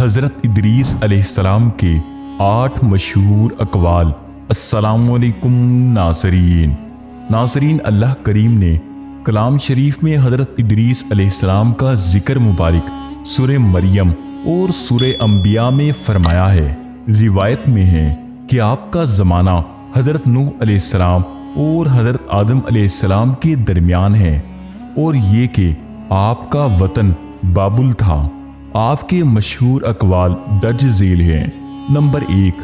حضرت ادریس علیہ السلام کے 8 مشہور اقوال۔ السلام علیکم ناظرین، اللہ کریم نے کلام شریف میں حضرت ادریس علیہ السلام کا ذکر مبارک سورہ مریم اور سورہ انبیاء میں فرمایا ہے۔ روایت میں ہے کہ آپ کا زمانہ حضرت نوح علیہ السلام اور حضرت آدم علیہ السلام کے درمیان ہے، اور یہ کہ آپ کا وطن بابل تھا۔ آپ کے مشہور اقوال درج ذیل ہیں۔ نمبر 1،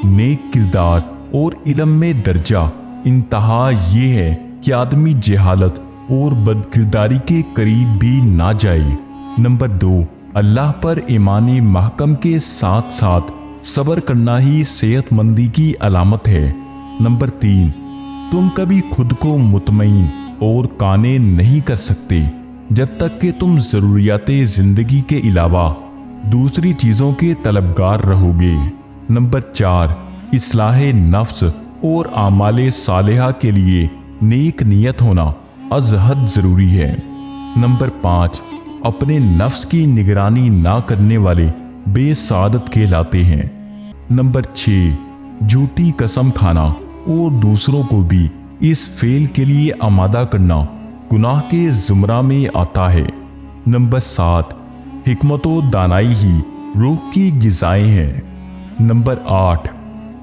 نیک کردار اور علم میں درجہ انتہا یہ ہے کہ آدمی جہالت اور بدکرداری کے قریب بھی نہ جائے۔ نمبر 2، اللہ پر ایمان محکم کے ساتھ ساتھ صبر کرنا ہی صحت مندی کی علامت ہے۔ نمبر 3، تم کبھی خود کو مطمئن اور قانع نہیں کر سکتے جب تک کہ تم ضروریات زندگی کے علاوہ دوسری چیزوں کے طلبگار رہو گے۔ نمبر 4، اصلاح نفس اور اعمال صالحہ کے لیے نیک نیت ہونا از حد ضروری ہے۔ نمبر 5، اپنے نفس کی نگرانی نہ کرنے والے بے سعادت کہلاتے ہیں۔ نمبر 6، جھوٹی قسم کھانا اور دوسروں کو بھی اس فعل کے لیے آمادہ کرنا گناہ کے زمرہ میں آتا ہے۔ نمبر 7، حکمت و دانائی ہی روح کی غذائیں ہیں۔ نمبر 8،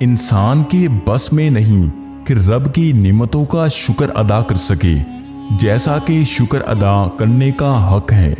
انسان کے بس میں نہیں کہ رب کی نعمتوں کا شکر ادا کر سکے جیسا کہ شکر ادا کرنے کا حق ہے۔